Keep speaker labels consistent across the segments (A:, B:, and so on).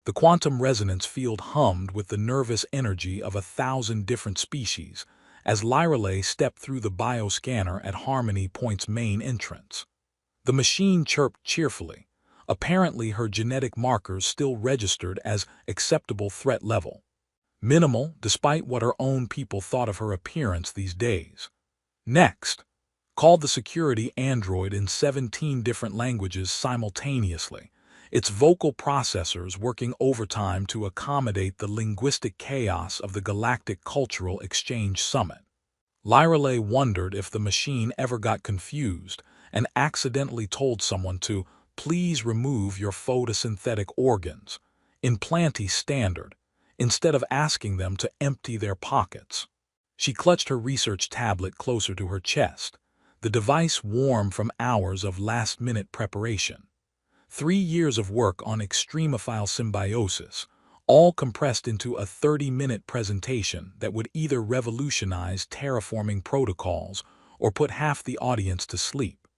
A: The quantum resonance field hummed with the nervous energy of 1,000 different species as Lyrelay stepped through the bioscanner at Harmony Point's main entrance. The machine chirped cheerfully. Apparently her genetic markers still registered as acceptable threat level. Minimal, despite what her own people thought of her appearance these days. Next, called the security android in 17 different languages simultaneously, its vocal processors working overtime to accommodate the linguistic chaos of the Galactic Cultural Exchange Summit. Lyrelay wondered if the machine ever got confused and accidentally told someone to please remove your photosynthetic organs, implanty standard, instead of asking them to empty their pockets. She clutched her research tablet closer to her chest, the device warm from hours of last-minute preparation. 3 years of work on extremophile symbiosis, all compressed into a 30-minute presentation that would either revolutionize terraforming protocols or put half the audience to sleep.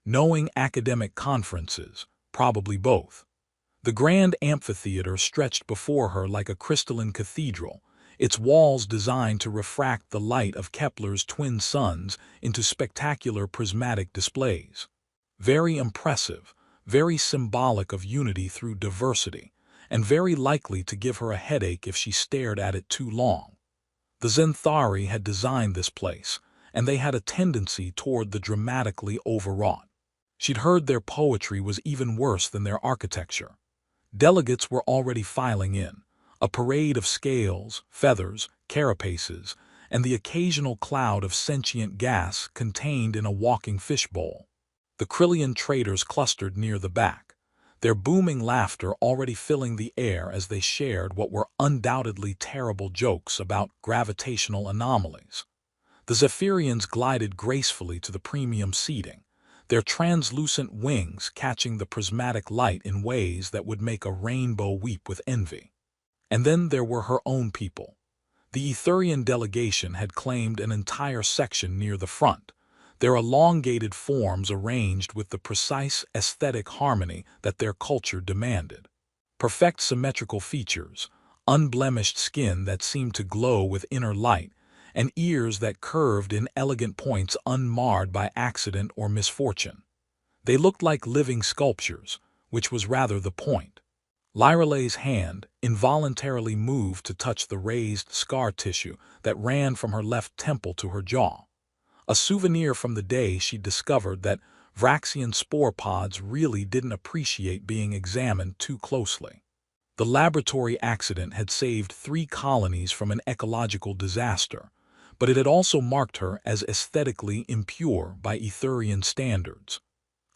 A: Knowing academic conferences, probably both. The grand amphitheater stretched before her like a crystalline cathedral, its walls designed to refract the light of Kepler's twin suns into spectacular prismatic displays. Very impressive, very symbolic of unity through diversity, and very likely to give her a headache if she stared at it too long. The Zenthari had designed this place, and they had a tendency toward the dramatically overwrought. She'd heard their poetry was even worse than their architecture. Delegates were already filing in, a parade of scales, feathers, carapaces, and the occasional cloud of sentient gas contained in a walking fishbowl. The Krillian traders clustered near the back, their booming laughter already filling the air as they shared what were undoubtedly terrible jokes about gravitational anomalies. The Zephyrians glided gracefully to the premium seating, their translucent wings catching the prismatic light in ways that would make a rainbow weep with envy. And then there were her own people. The Etherian delegation had claimed an entire section near the front, their elongated forms arranged with the precise aesthetic harmony that their culture demanded. Perfect symmetrical features, unblemished skin that seemed to glow with inner light, and ears that curved in elegant points unmarred by accident or misfortune. They looked like living sculptures, which was rather the point. Lyrelay's hand involuntarily moved to touch the raised scar tissue that ran from her left temple to her jaw. A souvenir from the day she discovered that Vraxian spore pods really didn't appreciate being examined too closely. The laboratory accident had saved 3 colonies from an ecological disaster, but it had also marked her as aesthetically impure by Etherian standards.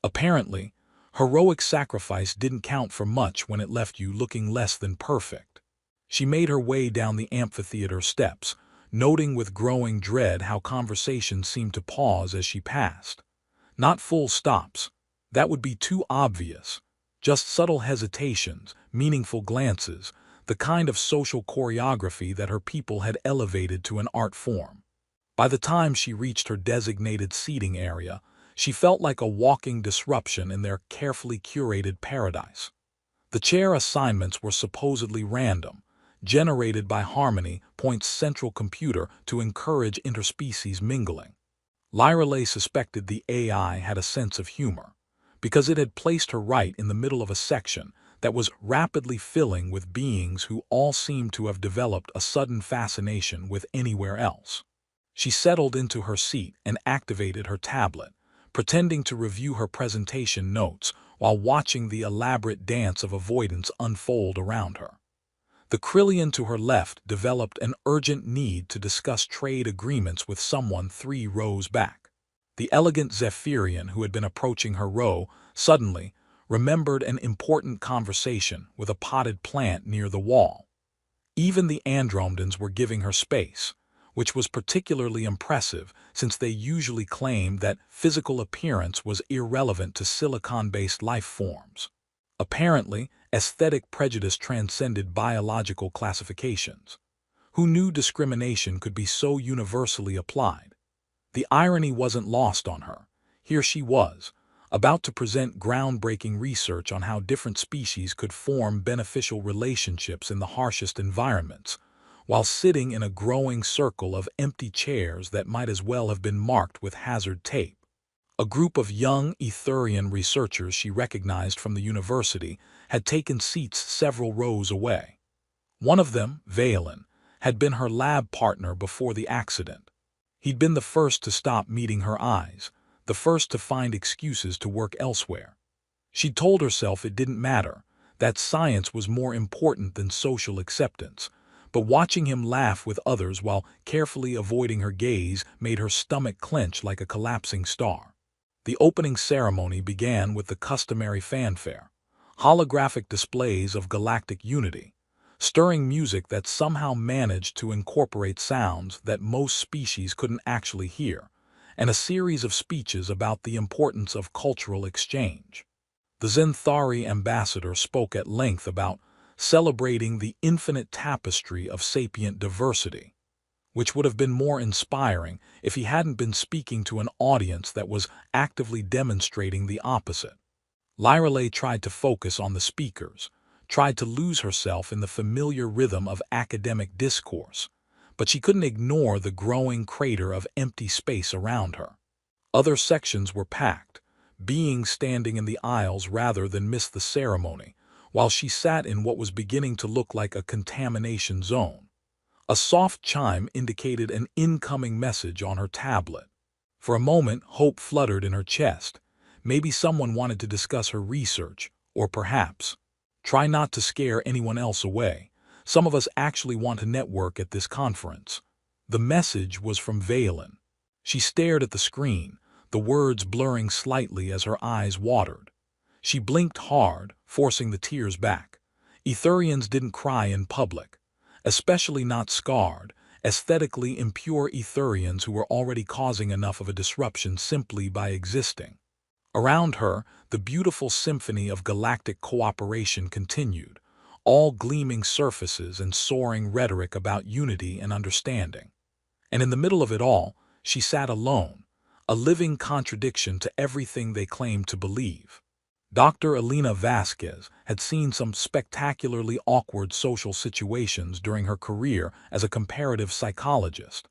A: Apparently, heroic sacrifice didn't count for much when it left you looking less than perfect. She made her way down the amphitheater steps, noting with growing dread how conversation seemed to pause as she passed. Not full stops. That would be too obvious. Just subtle hesitations, meaningful glances, the kind of social choreography that her people had elevated to an art form. By the time she reached her designated seating area, she felt like a walking disruption in their carefully curated paradise. The chair assignments were supposedly random, generated by Harmony Point's central computer to encourage interspecies mingling. Lyrelay suspected the AI had a sense of humor, because it had placed her right in the middle of a section that was rapidly filling with beings who all seemed to have developed a sudden fascination with anywhere else. She settled into her seat and activated her tablet, pretending to review her presentation notes while watching the elaborate dance of avoidance unfold around her. The Krillian to her left developed an urgent need to discuss trade agreements with someone 3 rows back. The elegant Zephyrian who had been approaching her row suddenly remembered an important conversation with a potted plant near the wall. Even the Andromedans were giving her space, which was particularly impressive since they usually claimed that physical appearance was irrelevant to silicon-based life forms. Apparently, aesthetic prejudice transcended biological classifications. Who knew discrimination could be so universally applied? The irony wasn't lost on her. Here she was, about to present groundbreaking research on how different species could form beneficial relationships in the harshest environments, while sitting in a growing circle of empty chairs that might as well have been marked with hazard tape. A group of young Etherian researchers she recognized from the university had taken seats several rows away. One of them, Valen, had been her lab partner before the accident. He'd been the first to stop meeting her eyes, the first to find excuses to work elsewhere. She'd told herself it didn't matter, that science was more important than social acceptance, but watching him laugh with others while carefully avoiding her gaze made her stomach clench like a collapsing star. The opening ceremony began with the customary fanfare, holographic displays of galactic unity, stirring music that somehow managed to incorporate sounds that most species couldn't actually hear, and a series of speeches about the importance of cultural exchange. The Zenthari ambassador spoke at length about celebrating the infinite tapestry of sapient diversity, which would have been more inspiring if he hadn't been speaking to an audience that was actively demonstrating the opposite. Lyreley tried to focus on the speakers, tried to lose herself in the familiar rhythm of academic discourse, but she couldn't ignore the growing crater of empty space around her. Other sections were packed, beings standing in the aisles rather than miss the ceremony, while she sat in what was beginning to look like a contamination zone. A soft chime indicated an incoming message on her tablet. For a moment, hope fluttered in her chest. Maybe someone wanted to discuss her research, or perhaps, try not to scare anyone else away. Some of us actually want to network at this conference. The message was from Valen. She stared at the screen, the words blurring slightly as her eyes watered. She blinked hard, forcing the tears back. Etherians didn't cry in public, especially not scarred, aesthetically impure Etherians who were already causing enough of a disruption simply by existing. Around her, the beautiful symphony of galactic cooperation continued, all gleaming surfaces and soaring rhetoric about unity and understanding. And in the middle of it all, she sat alone, a living contradiction to everything they claimed to believe. Dr. Elena Vasquez had seen some spectacularly awkward social situations during her career as a comparative psychologist,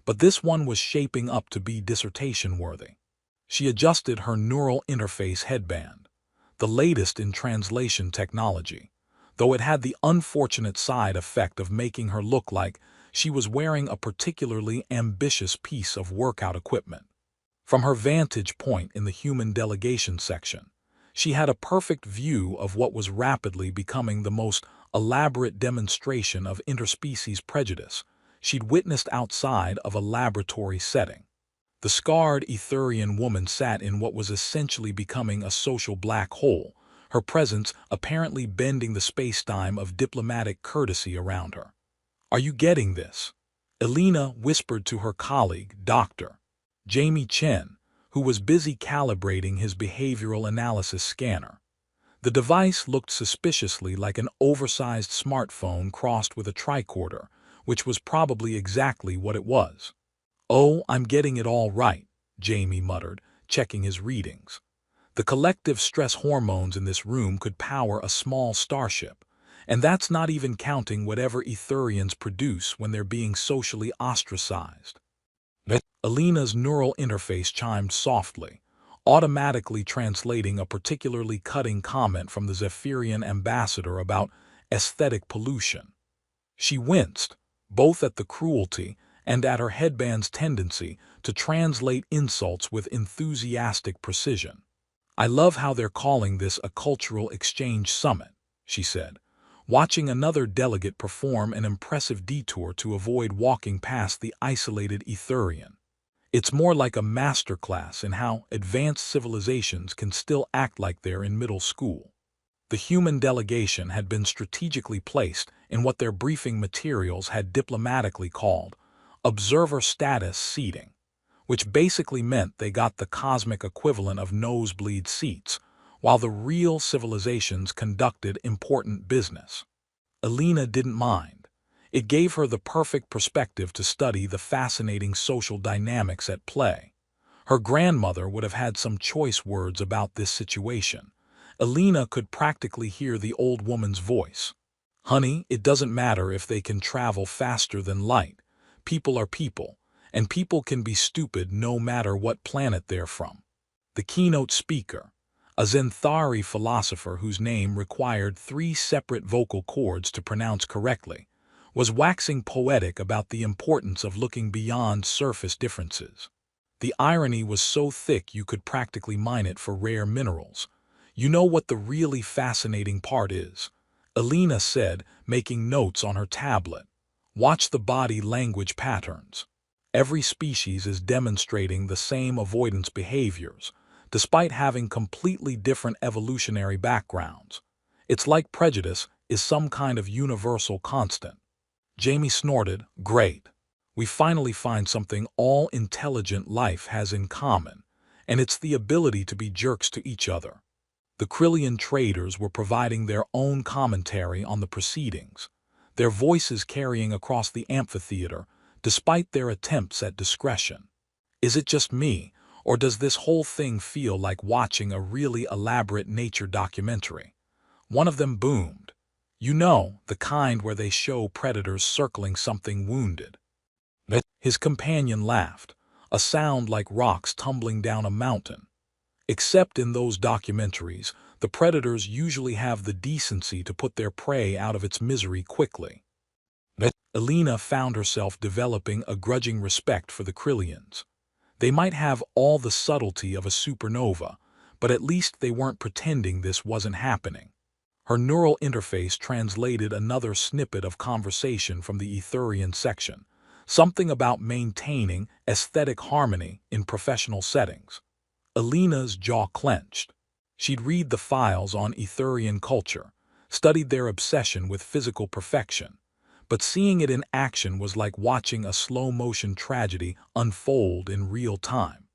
A: but this one was shaping up to be dissertation-worthy. She adjusted her neural interface headband, the latest in translation technology, though it had the unfortunate side effect of making her look like she was wearing a particularly ambitious piece of workout equipment. From her vantage point in the human delegation section, she had a perfect view of what was rapidly becoming the most elaborate demonstration of interspecies prejudice she'd witnessed outside of a laboratory setting. The scarred Etherian woman sat in what was essentially becoming a social black hole, her presence apparently bending the space-time of diplomatic courtesy around her. "Are you getting this?" Elena whispered to her colleague, Dr. Jamie Chen, who was busy calibrating his behavioral analysis scanner. The device looked suspiciously like an oversized smartphone crossed with a tricorder, which was probably exactly what it was. "Oh, I'm getting it all right," Jamie muttered, checking his readings. The collective stress hormones in this room could power a small starship, and that's not even counting whatever Etherians produce when they're being socially ostracized. Elena's neural interface chimed softly, automatically translating a particularly cutting comment from the Zephyrian ambassador about aesthetic pollution. She winced, both at the cruelty and at her headband's tendency to translate insults with enthusiastic precision. "I love how they're calling this a cultural exchange summit," she said, watching another delegate perform an impressive detour to avoid walking past the isolated Etherian. "It's more like a masterclass in how advanced civilizations can still act like they're in middle school." The human delegation had been strategically placed in what their briefing materials had diplomatically called observer status seating, which basically meant they got the cosmic equivalent of nosebleed seats, while the real civilizations conducted important business. Elena didn't mind. It gave her the perfect perspective to study the fascinating social dynamics at play. Her grandmother would have had some choice words about this situation. Alina could practically hear the old woman's voice. Honey, it doesn't matter if they can travel faster than light. People are people, and people can be stupid no matter what planet they're from. The keynote speaker, a Zenthari philosopher whose name required 3 separate vocal cords to pronounce correctly, was waxing poetic about the importance of looking beyond surface differences. The irony was so thick you could practically mine it for rare minerals. You know what the really fascinating part is? Alina said, making notes on her tablet. Watch the body language patterns. Every species is demonstrating the same avoidance behaviors, despite having completely different evolutionary backgrounds. It's like prejudice is some kind of universal constant. Jamie snorted, great. We finally find something all intelligent life has in common, and it's the ability to be jerks to each other. The Krillian traders were providing their own commentary on the proceedings, their voices carrying across the amphitheater, despite their attempts at discretion. Is it just me, or does this whole thing feel like watching a really elaborate nature documentary? One of them boomed. You know, the kind where they show predators circling something wounded. His companion laughed, a sound like rocks tumbling down a mountain. Except in those documentaries, the predators usually have the decency to put their prey out of its misery quickly. Alina found herself developing a grudging respect for the Krillians. They might have all the subtlety of a supernova, but at least they weren't pretending this wasn't happening. Her neural interface translated another snippet of conversation from the Etherian section, something about maintaining aesthetic harmony in professional settings. Alina's jaw clenched. She'd read the files on Etherian culture, studied their obsession with physical perfection, but seeing it in action was like watching a slow-motion tragedy unfold in real time.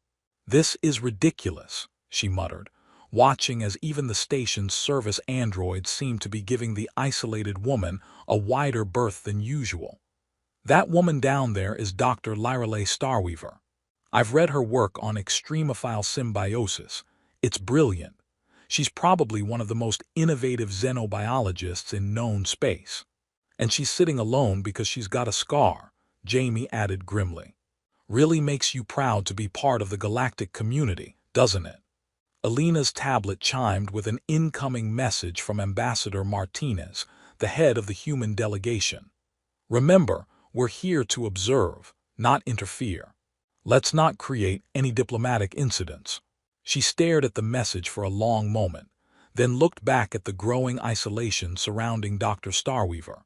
A: This is ridiculous, she muttered, watching as even the station's service androids seemed to be giving the isolated woman a wider berth than usual. That woman down there is Dr. Lyrale Starweaver. I've read her work on extremophile symbiosis. It's brilliant. She's probably one of the most innovative xenobiologists in known space. And she's sitting alone because she's got a scar, Jamie added grimly. Really makes you proud to be part of the galactic community, doesn't it? Alina's tablet chimed with an incoming message from Ambassador Martinez, the head of the human delegation. Remember, we're here to observe, not interfere. Let's not create any diplomatic incidents. She stared at the message for a long moment, then looked back at the growing isolation surrounding Dr. Starweaver.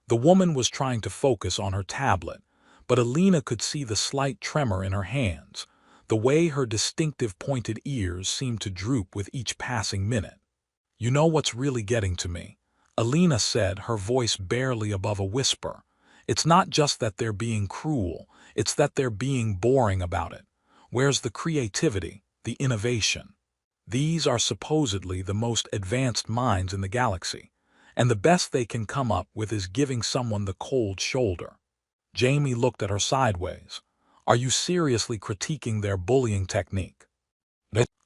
A: The woman was trying to focus on her tablet, but Alina could see the slight tremor in her hands, the way her distinctive pointed ears seemed to droop with each passing minute. You know what's really getting to me? Alina said, her voice barely above a whisper. It's not just that they're being cruel, it's that they're being boring about it. Where's the creativity, the innovation? These are supposedly the most advanced minds in the galaxy, and the best they can come up with is giving someone the cold shoulder. Jamie looked at her sideways. Are you seriously critiquing their bullying technique?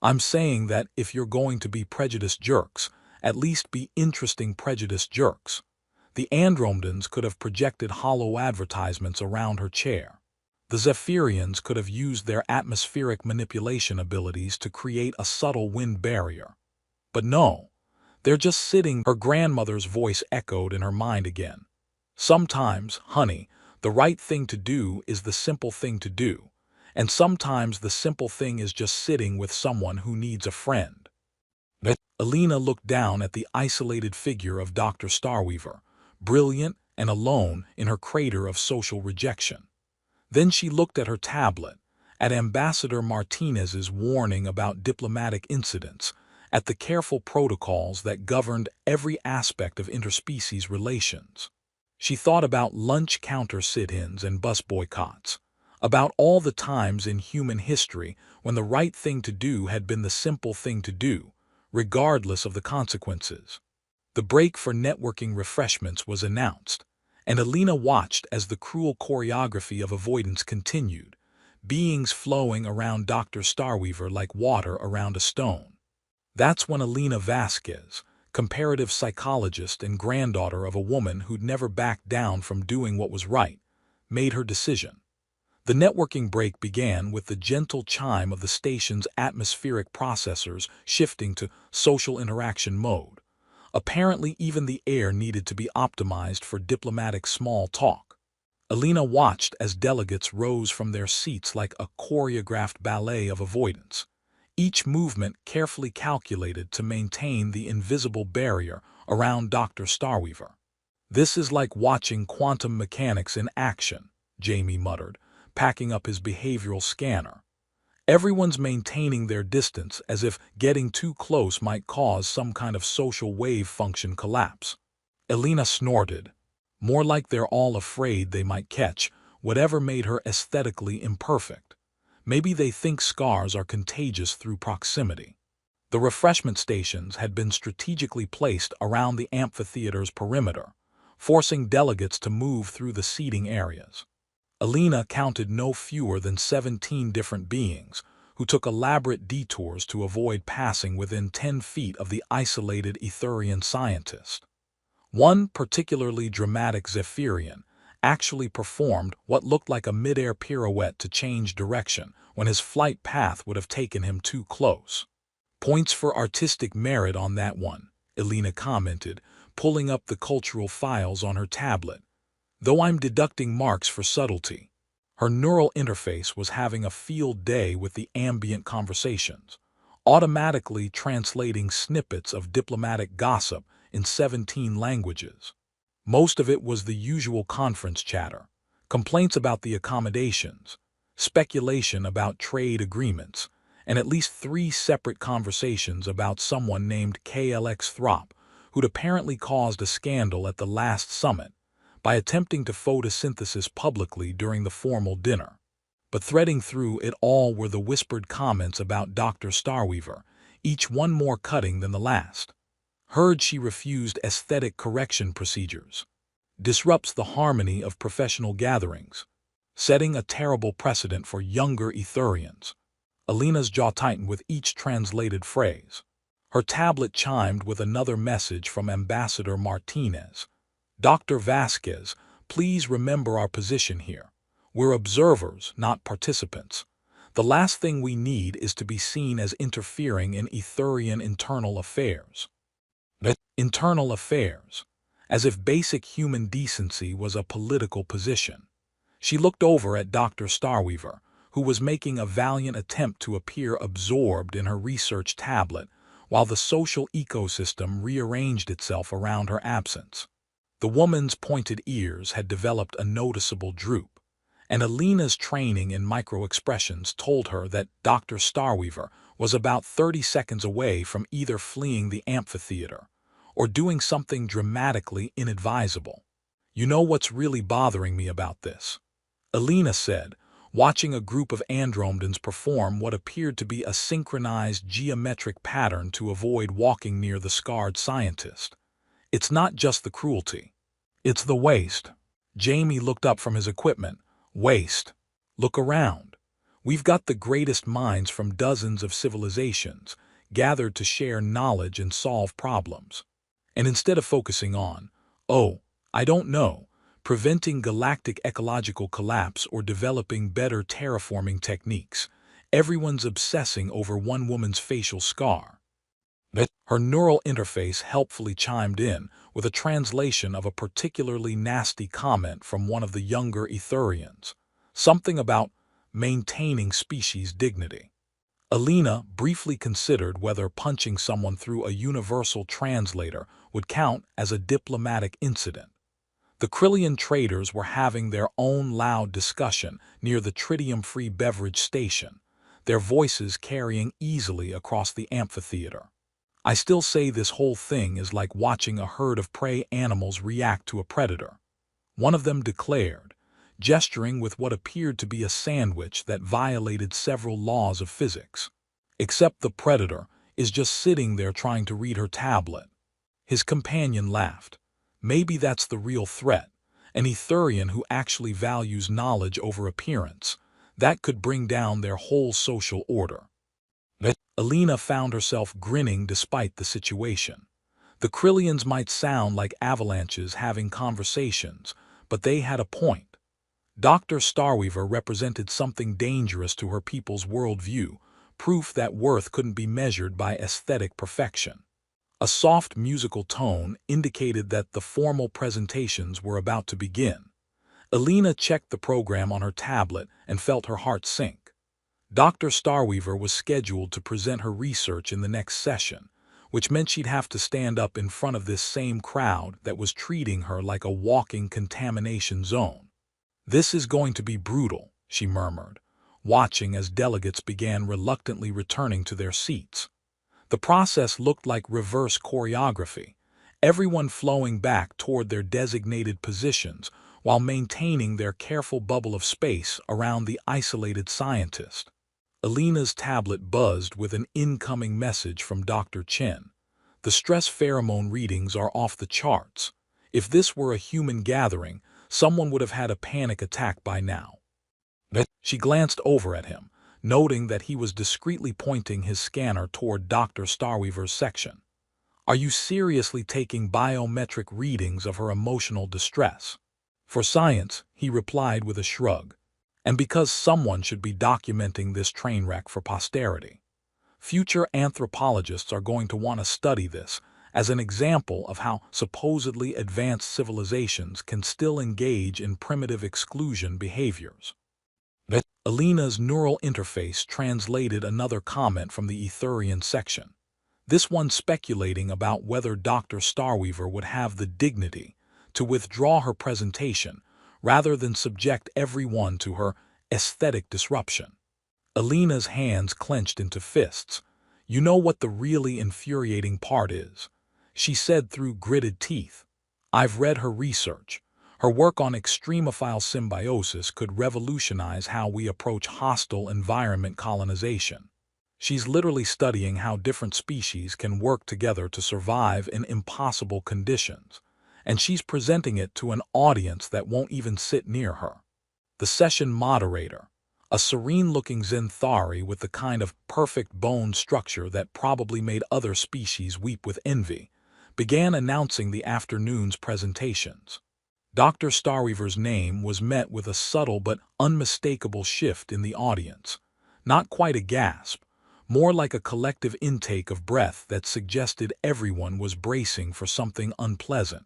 A: I'm saying that if you're going to be prejudiced jerks, at least be interesting prejudiced jerks. The Andromedans could have projected hollow advertisements around her chair. The Zephyrians could have used their atmospheric manipulation abilities to create a subtle wind barrier. But no, they're just sitting. Her grandmother's voice echoed in her mind again. Sometimes, honey, the right thing to do is the simple thing to do, and sometimes the simple thing is just sitting with someone who needs a friend. Alina looked down at the isolated figure of Dr. Starweaver, brilliant and alone in her crater of social rejection. Then she looked at her tablet, at Ambassador Martinez's warning about diplomatic incidents, at the careful protocols that governed every aspect of interspecies relations. She thought about lunch counter sit-ins and bus boycotts, about all the times in human history when the right thing to do had been the simple thing to do, regardless of the consequences. The break for networking refreshments was announced, and Alina watched as the cruel choreography of avoidance continued, beings flowing around Dr. Starweaver like water around a stone. That's when Alina Vasquez, comparative psychologist and granddaughter of a woman who'd never backed down from doing what was right, made her decision. The networking break began with the gentle chime of the station's atmospheric processors shifting to social interaction mode. Apparently, even the air needed to be optimized for diplomatic small talk. Alina watched as delegates rose from their seats like a choreographed ballet of avoidance, each movement carefully calculated to maintain the invisible barrier around Dr. Starweaver. "This is like watching quantum mechanics in action," Jamie muttered, packing up his behavioral scanner. Everyone's maintaining their distance as if getting too close might cause some kind of social wave function collapse. Alina snorted. More like they're all afraid they might catch whatever made her aesthetically imperfect. Maybe they think scars are contagious through proximity. The refreshment stations had been strategically placed around the amphitheater's perimeter, forcing delegates to move through the seating areas. Alina counted no fewer than 17 different beings who took elaborate detours to avoid passing within 10 feet of the isolated Etherian scientist. One particularly dramatic Zephyrian actually performed what looked like a mid-air pirouette to change direction when his flight path would have taken him too close. "Points for artistic merit on that one," Alina commented, pulling up the cultural files on her tablet. "Though I'm deducting marks for subtlety." Her neural interface was having a field day with the ambient conversations, automatically translating snippets of diplomatic gossip in 17 languages. Most of it was the usual conference chatter, complaints about the accommodations, speculation about trade agreements, and at least 3 separate conversations about someone named KLX Throp, who'd apparently caused a scandal at the last summit by attempting to photosynthesis publicly during the formal dinner. But threading through it all were the whispered comments about Dr. Starweaver, each one more cutting than the last. Heard she refused aesthetic correction procedures. Disrupts the harmony of professional gatherings. Setting a terrible precedent for younger Etherians. Alina's jaw tightened with each translated phrase. Her tablet chimed with another message from Ambassador Martinez. "Dr. Vasquez, please remember our position here. We're observers, not participants. The last thing we need is to be seen as interfering in Etherian internal affairs." Internal affairs, as if basic human decency was a political position. She looked over at Dr. Starweaver, who was making a valiant attempt to appear absorbed in her research tablet while the social ecosystem rearranged itself around her absence. The woman's pointed ears had developed a noticeable droop, and Alina's training in micro-expressions told her that Dr. Starweaver was about 30 seconds away from either fleeing the amphitheater or doing something dramatically inadvisable. "You know what's really bothering me about this?" Alina said, watching a group of andromedans perform what appeared to be a synchronized geometric pattern to avoid walking near the scarred scientist. "It's not just the cruelty. It's the waste." Jamie looked up from his equipment. "Waste? Look around. We've got the greatest minds from dozens of civilizations, gathered to share knowledge and solve problems. And instead of focusing on, I don't know, preventing galactic ecological collapse or developing better terraforming techniques, everyone's obsessing over one woman's facial scar." Her neural interface helpfully chimed in with a translation of a particularly nasty comment from one of the younger Etherians, something about maintaining species dignity. Alina briefly considered whether punching someone through a universal translator would count as a diplomatic incident. The Krillian traders were having their own loud discussion near the tritium-free beverage station, their voices carrying easily across the amphitheater. "I still say this whole thing is like watching a herd of prey animals react to a predator," one of them declared, gesturing with what appeared to be a sandwich that violated several laws of physics. "Except the predator is just sitting there trying to read her tablet." His companion laughed. "Maybe that's the real threat, an Etherian who actually values knowledge over appearance, That could bring down their whole social order. Alina found herself grinning despite the situation. The Krillians might sound like avalanches having conversations, but they had a point. Dr. Starweaver represented something dangerous to her people's worldview, proof that worth couldn't be measured by aesthetic perfection. A soft musical tone indicated that the formal presentations were about to begin. Alina checked the program on her tablet and felt her heart sink. Dr. Starweaver was scheduled to present her research in the next session, which meant she'd have to stand up in front of this same crowd that was treating her like a walking contamination zone. "This is going to be brutal," she murmured, watching as delegates began reluctantly returning to their seats. The process looked like reverse choreography, everyone flowing back toward their designated positions while maintaining their careful bubble of space around the isolated scientist. Alina's tablet buzzed with an incoming message from Dr. Chen. "The stress pheromone readings are off the charts. If this were a human gathering, someone would have had a panic attack by now." She glanced over at him, noting that he was discreetly pointing his scanner toward Dr. Starweaver's section. "Are you seriously taking biometric readings of her emotional distress?" "For science," he replied with a shrug. "And because someone should be documenting this train wreck for posterity. Future anthropologists are going to want to study this as an example of how supposedly advanced civilizations can still engage in primitive exclusion behaviors." Alina's neural interface translated another comment from the Etherian section, this one speculating about whether Dr. Starweaver would have the dignity to withdraw her presentation rather than subject everyone to her aesthetic disruption. Alina's hands clenched into fists. "You know what the really infuriating part is," she said through gritted teeth. "I've read her research. Her work on extremophile symbiosis could revolutionize how we approach hostile environment colonization. She's literally studying how different species can work together to survive in impossible conditions, and she's presenting it to an audience that won't even sit near her." The session moderator, a serene-looking Zenthari with the kind of perfect bone structure that probably made other species weep with envy, began announcing the afternoon's presentations. Dr. Starweaver's name was met with a subtle but unmistakable shift in the audience. Not quite a gasp, more like a collective intake of breath that suggested everyone was bracing for something unpleasant.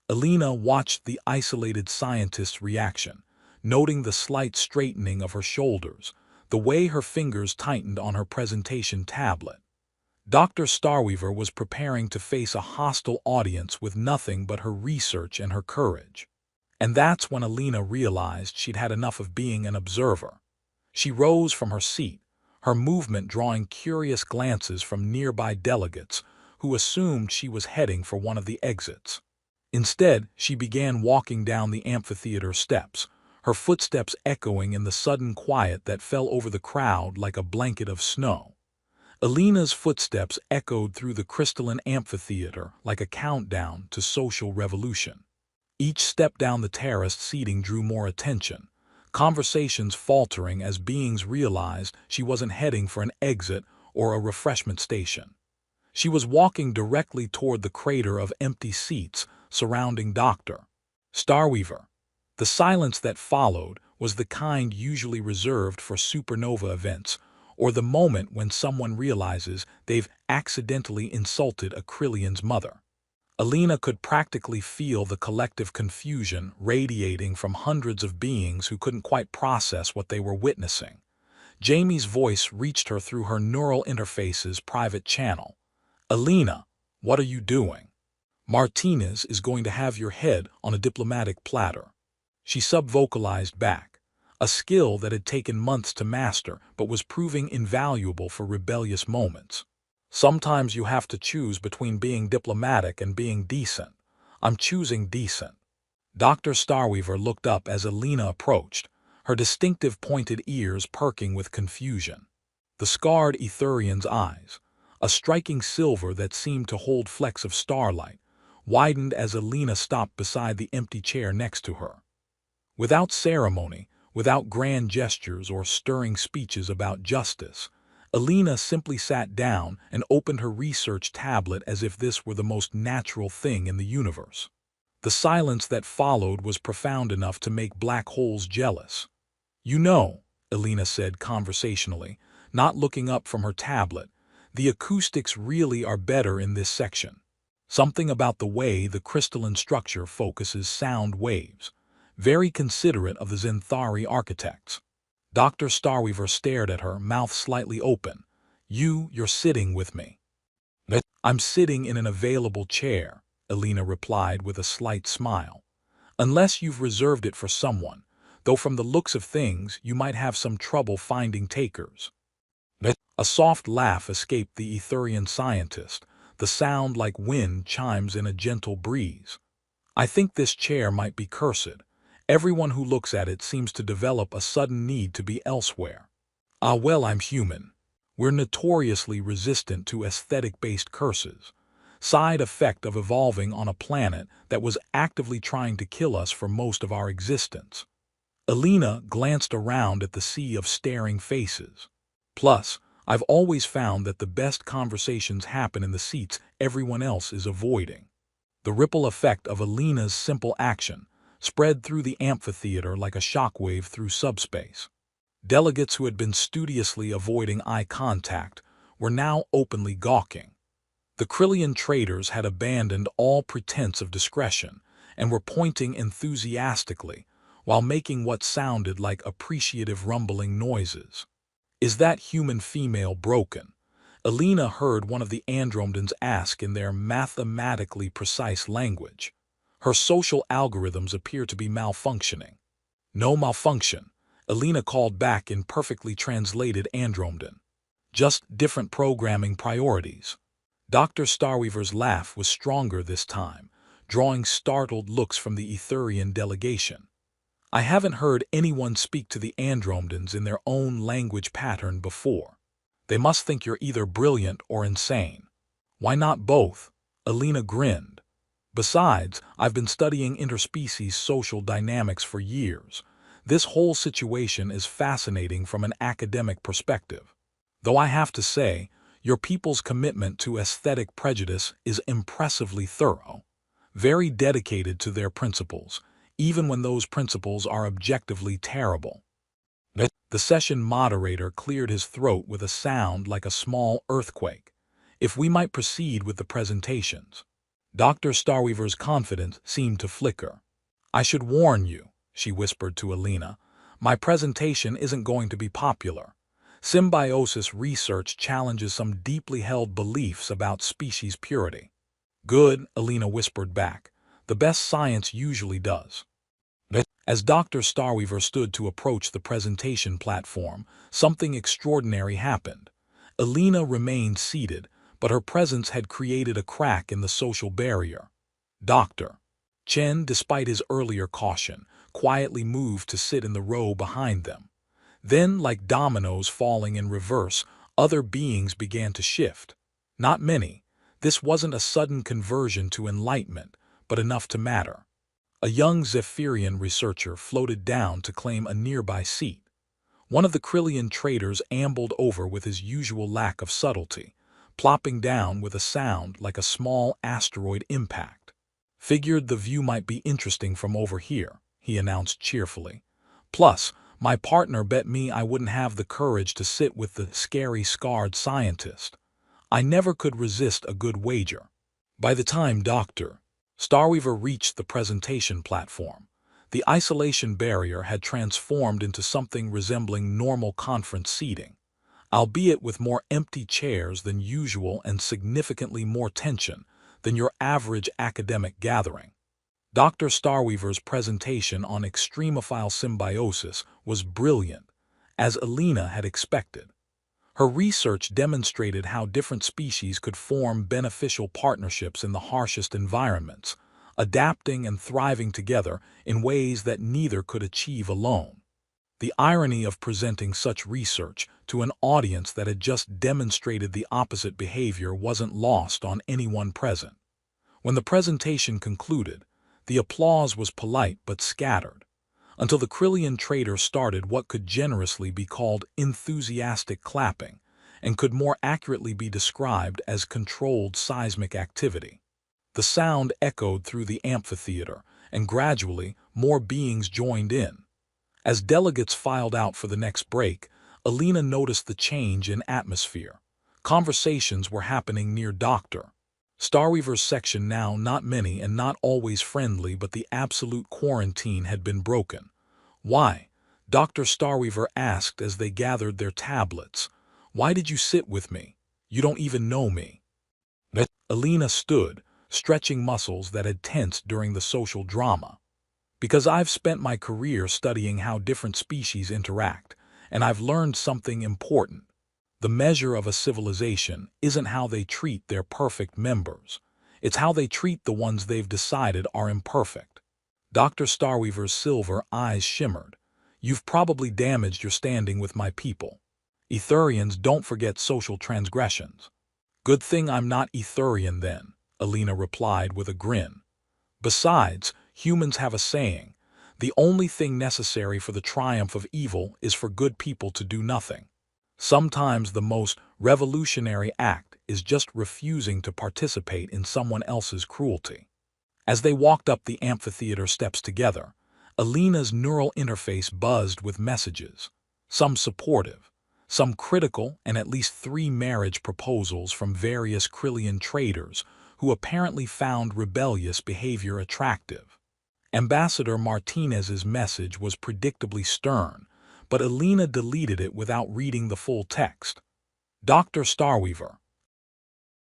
A: Alina watched the isolated scientist's reaction, noting the slight straightening of her shoulders, the way her fingers tightened on her presentation tablet. Dr. Starweaver was preparing to face a hostile audience with nothing but her research and her courage. And that's when Alina realized she'd had enough of being an observer. She rose from her seat, her movement drawing curious glances from nearby delegates who assumed she was heading for one of the exits. Instead, she began walking down the amphitheater steps, her footsteps echoing in the sudden quiet that fell over the crowd like a blanket of snow. Alina's footsteps echoed through the crystalline amphitheater like a countdown to social revolution. Each step down the terraced seating drew more attention, conversations faltering as beings realized she wasn't heading for an exit or a refreshment station. She was walking directly toward the crater of empty seats surrounding Dr. Starweaver. The silence that followed was the kind usually reserved for supernova events, or the moment when someone realizes they've accidentally insulted a Krillian's mother. Alina could practically feel the collective confusion radiating from hundreds of beings who couldn't quite process what they were witnessing. Jamie's voice reached her through her neural interface's private channel. "Alina, what are you doing? Martinez is going to have your head on a diplomatic platter." She sub-vocalized back, a skill that had taken months to master but was proving invaluable for rebellious moments. "Sometimes you have to choose between being diplomatic and being decent. I'm choosing decent." Dr. Starweaver looked up as Alina approached, her distinctive pointed ears perking with confusion. The scarred Etherian's eyes, a striking silver that seemed to hold flecks of starlight, widened as Alina stopped beside the empty chair next to her. Without ceremony, Without grand gestures or stirring speeches about justice, Alina simply sat down and opened her research tablet as if this were the most natural thing in the universe. The silence that followed was profound enough to make black holes jealous. "You know," Alina said conversationally, not looking up from her tablet, "the acoustics really are better in this section. Something about the way the crystalline structure focuses sound waves. Very considerate of the Zenthari architects." Dr. Starweaver stared at her, mouth slightly open. You're sitting with me." "I'm sitting in an available chair," Alina replied with a slight smile. "Unless you've reserved it for someone, though from the looks of things you might have some trouble finding takers." A soft laugh escaped the Etherian scientist, the sound like wind chimes in a gentle breeze. "I think this chair might be cursed. Everyone who looks at it seems to develop a sudden need to be elsewhere." "Ah well, I'm human. We're notoriously resistant to aesthetic-based curses. Side effect of evolving on a planet that was actively trying to kill us for most of our existence." Alina glanced around at the sea of staring faces. "Plus, I've always found that the best conversations happen in the seats everyone else is avoiding." The ripple effect of Alina's simple action spread through the amphitheater like a shockwave through subspace. Delegates who had been studiously avoiding eye contact were now openly gawking. The Krillian traders had abandoned all pretense of discretion and were pointing enthusiastically while making what sounded like appreciative rumbling noises. "Is that human female broken?" Alina heard one of the Andromedans ask in their mathematically precise language. "Her social algorithms appear to be malfunctioning." "No malfunction," Alina called back in perfectly translated Andromedan. "Just different programming priorities." Dr. Starweaver's laugh was stronger this time, drawing startled looks from the Etherian delegation. "I haven't heard anyone speak to the Andromedans in their own language pattern before. They must think you're either brilliant or insane." "Why not both?" Alina grinned. "Besides, I've been studying interspecies social dynamics for years. This whole situation is fascinating from an academic perspective. Though I have to say, your people's commitment to aesthetic prejudice is impressively thorough. Very dedicated to their principles, even when those principles are objectively terrible." The session moderator cleared his throat with a sound like a small earthquake. "If we might proceed with the presentations." Dr. Starweaver's confidence seemed to flicker. "I should warn you," she whispered to Alina, "my presentation isn't going to be popular. Symbiosis research challenges some deeply held beliefs about species purity." "Good," Alina whispered back. "The best science usually does." As Dr. Starweaver stood to approach the presentation platform, something extraordinary happened. Alina remained seated, but her presence had created a crack in the social barrier. Dr. Chen, despite his earlier caution, quietly moved to sit in the row behind them. Then, like dominoes falling in reverse, other beings began to shift. Not many. This wasn't a sudden conversion to enlightenment, but enough to matter. A young Zephyrian researcher floated down to claim a nearby seat. One of the Krillian traders ambled over with his usual lack of subtlety, plopping down with a sound like a small asteroid impact. "Figured the view might be interesting from over here," he announced cheerfully. "Plus, my partner bet me I wouldn't have the courage to sit with the scary scarred scientist. I never could resist a good wager." By the time Dr. Starweaver reached the presentation platform, the isolation barrier had transformed into something resembling normal conference seating, albeit with more empty chairs than usual and significantly more tension than your average academic gathering. Dr. Starweaver's presentation on extremophile symbiosis was brilliant, as Alina had expected. Her research demonstrated how different species could form beneficial partnerships in the harshest environments, adapting and thriving together in ways that neither could achieve alone. The irony of presenting such research to an audience that had just demonstrated the opposite behavior wasn't lost on anyone present. When the presentation concluded, the applause was polite but scattered. until the Krillian trader started what could generously be called enthusiastic clapping, and could more accurately be described as controlled seismic activity. The sound echoed through the amphitheater, and gradually more beings joined in. As delegates filed out for the next break, Alina noticed the change in atmosphere. Conversations were happening near Dr. Starweaver's section now, not many and not always friendly, but the absolute quarantine had been broken. "Why?" Dr. Starweaver asked as they gathered their tablets. "Why did you sit with me? You don't even know me." Alina stood, stretching muscles that had tensed during the social drama. "Because I've spent my career studying how different species interact, and I've learned something important. The measure of a civilization isn't how they treat their perfect members. It's how they treat the ones they've decided are imperfect." Dr. Starweaver's silver eyes shimmered. "You've probably damaged your standing with my people. Etherians don't forget social transgressions." "Good thing I'm not Etherian then," Alina replied with a grin. "Besides, humans have a saying, the only thing necessary for the triumph of evil is for good people to do nothing. Sometimes the most revolutionary act is just refusing to participate in someone else's cruelty." As they walked up the amphitheater steps together, Alina's neural interface buzzed with messages, some supportive, some critical, and at least 3 marriage proposals from various Krillian traders who apparently found rebellious behavior attractive. Ambassador Martinez's message was predictably stern, but Alina deleted it without reading the full text. "Dr. Starweaver,